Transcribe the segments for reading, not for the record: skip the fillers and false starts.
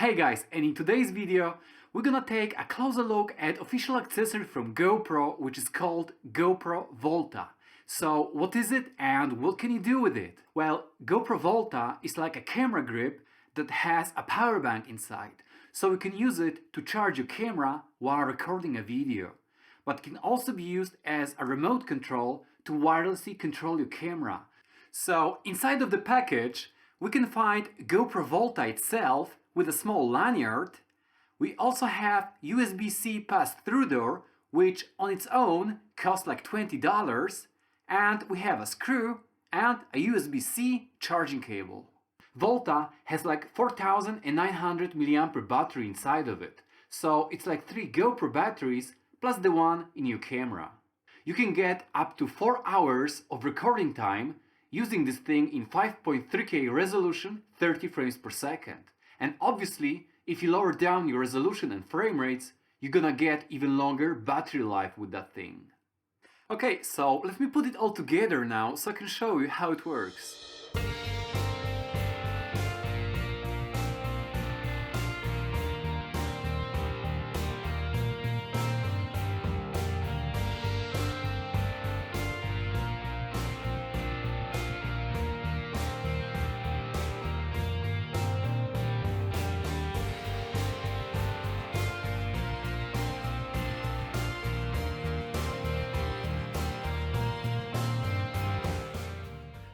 Hey guys, and in today's video we're gonna take a closer look at official accessory from GoPro, which is called GoPro Volta. So what is it and what can you do with it? Well, GoPro Volta is like a camera grip that has a power bank inside, so you can use it to charge your camera while recording a video. But it can also be used as a remote control to wirelessly control your camera. So inside of the package we can find GoPro Volta itself with a small lanyard. We also have USB-C pass-through door, which on its own costs like $20, and we have a screw and a USB-C charging cable. Volta has like 4900 mAh battery inside of it, so it's like 3 GoPro batteries plus the one in your camera. You can get up to 4 hours of recording time using this thing in 5.3K resolution, 30 frames per second. And obviously, if you lower down your resolution and frame rates, you're gonna get even longer battery life with that thing. Okay, so let me put it all together now so I can show you how it works.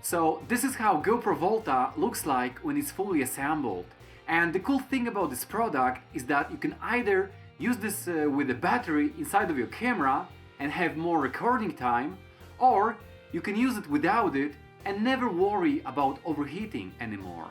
So this is how GoPro Volta looks like when it's fully assembled. And the cool thing about this product is that you can either use this with a battery inside of your camera and have more recording time, or you can use it without it and never worry about overheating anymore.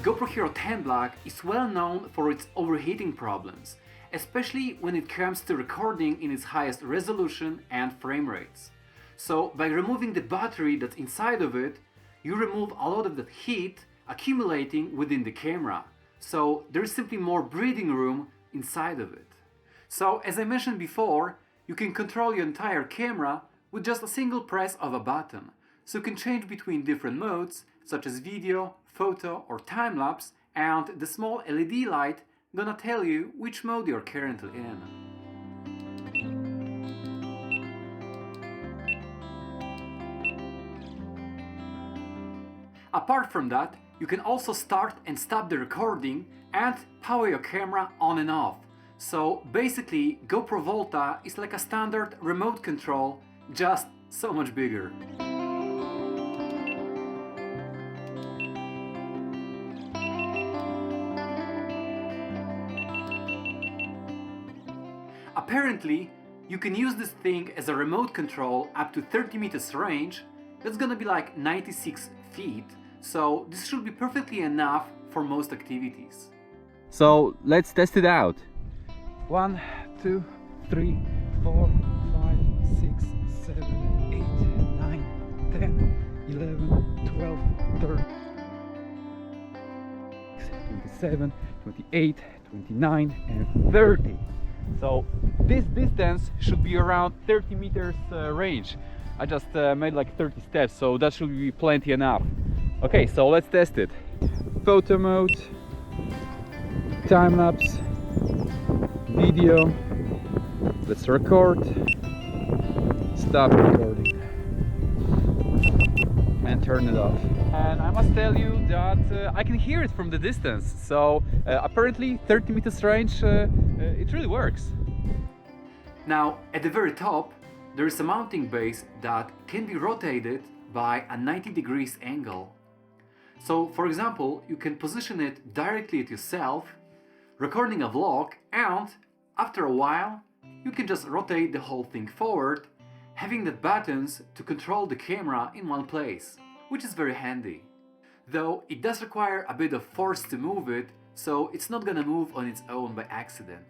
GoPro Hero 10 Black is well known for its overheating problems, especially when it comes to recording in its highest resolution and frame rates. So by removing the battery that's inside of it, you remove a lot of that heat accumulating within the camera. So there is simply more breathing room inside of it. So as I mentioned before, you can control your entire camera with just a single press of a button. So you can change between different modes, such as video, photo or time-lapse, and the small LED light gonna tell you which mode you're currently in. Apart from that, you can also start and stop the recording and power your camera on and off. So basically, GoPro Volta is like a standard remote control, just so much bigger. Apparently, you can use this thing as a remote control up to 30 meters range. That's gonna be like 96 feet, so this should be perfectly enough for most activities. So let's test it out. 1, 2, 3, 4, 5, 6, 7, 8, 9, 10, 11, 12, 13, 27, 28, 29, and 30. So this distance should be around 30 meters range. I just made like 30 steps, so that should be plenty enough. Okay, so let's test it. Photo mode, time-lapse, video, let's record, stop recording, and turn it off. And I must tell you that I can hear it from the distance, so apparently 30 meters range, it really works. Now at the very top there is a mounting base that can be rotated by a 90 degrees angle. So for example, you can position it directly at yourself, recording a vlog, and after a while you can just rotate the whole thing forward, having the buttons to control the camera in one place, which is very handy. Though it does require a bit of force to move it, so it's not gonna move on its own by accident.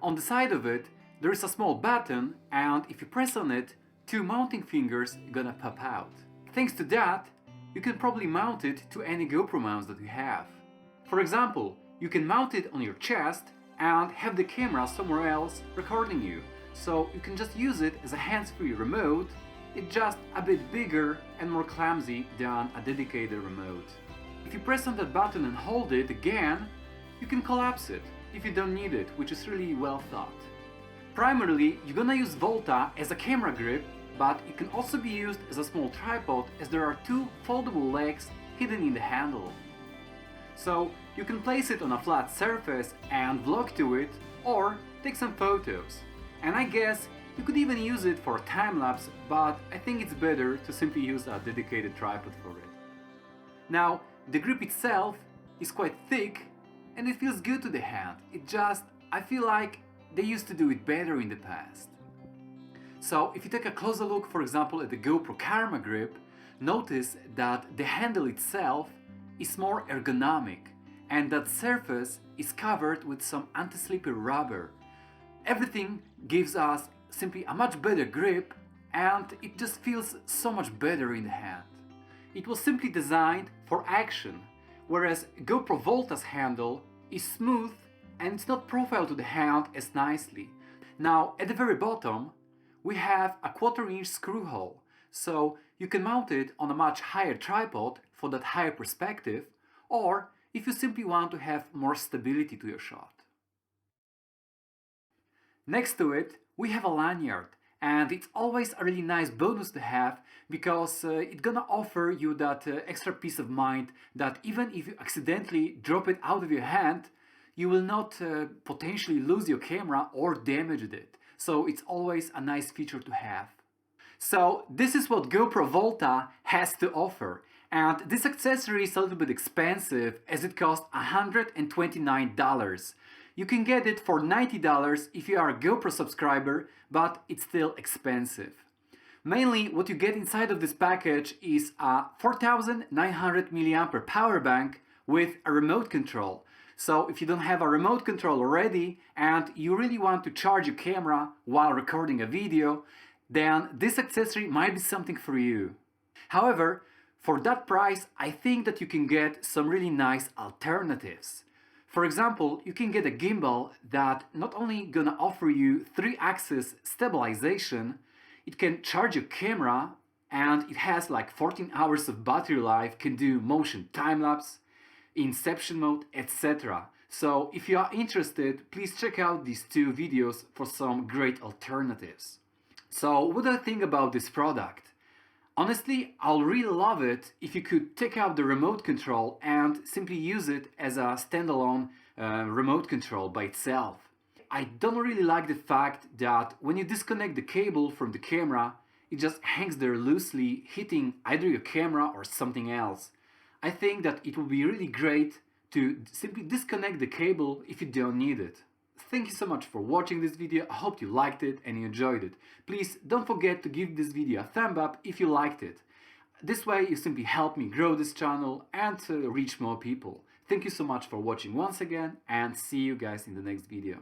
On the side of it there is a small button, and if you press on it, 2 mounting fingers gonna pop out. Thanks to that, you can probably mount it to any GoPro mounts that you have. For example, you can mount it on your chest and have the camera somewhere else recording you. So you can just use it as a hands-free remote. It's just a bit bigger and more clumsy than a dedicated remote. If you press on that button and hold it again, you can collapse it if you don't need it, which is really well thought. Primarily, you're gonna use Volta as a camera grip, but it can also be used as a small tripod as there are two foldable legs hidden in the handle. So you can place it on a flat surface and vlog to it, or take some photos. And I guess you could even use it for a time-lapse, but I think it's better to simply use a dedicated tripod for it. Now, the grip itself is quite thick and it feels good to the hand. I feel like they used to do it better in the past. So if you take a closer look, for example, at the GoPro Karma grip, notice that the handle itself is more ergonomic and that surface is covered with some anti-slippery rubber. Everything gives us simply a much better grip and it just feels so much better in the hand. It was simply designed for action, whereas GoPro Volta's handle is smooth and it's not profiled to the hand as nicely. Now at the very bottom we have a 1/4-inch screw hole, so you can mount it on a much higher tripod for that higher perspective, or if you simply want to have more stability to your shot. Next to it, we have a lanyard, and it's always a really nice bonus to have because it's gonna offer you that extra peace of mind that even if you accidentally drop it out of your hand, you will not potentially lose your camera or damage it. So it's always a nice feature to have. So this is what GoPro Volta has to offer. And this accessory is a little bit expensive as it costs $129. You can get it for $90 if you are a GoPro subscriber, but it's still expensive. Mainly what you get inside of this package is a 4900 mAh power bank with a remote control. So if you don't have a remote control already and you really want to charge your camera while recording a video, then this accessory might be something for you. However, for that price, I think that you can get some really nice alternatives. For example, you can get a gimbal that not only gonna offer you 3-axis stabilization, it can charge your camera and it has like 14 hours of battery life, can do motion time-lapse, inception mode, etc. So if you are interested, please check out these two videos for some great alternatives. So what do I think about this product? Honestly, I'll really love it if you could take out the remote control and simply use it as a standalone remote control by itself. I don't really like the fact that when you disconnect the cable from the camera, it just hangs there loosely, hitting either your camera or something else. I think that it would be really great to simply disconnect the cable if you don't need it. Thank you so much for watching this video. I hope you liked it and you enjoyed it. Please don't forget to give this video a thumb up if you liked it. This way you simply help me grow this channel and reach more people. Thank you so much for watching once again and see you guys in the next video.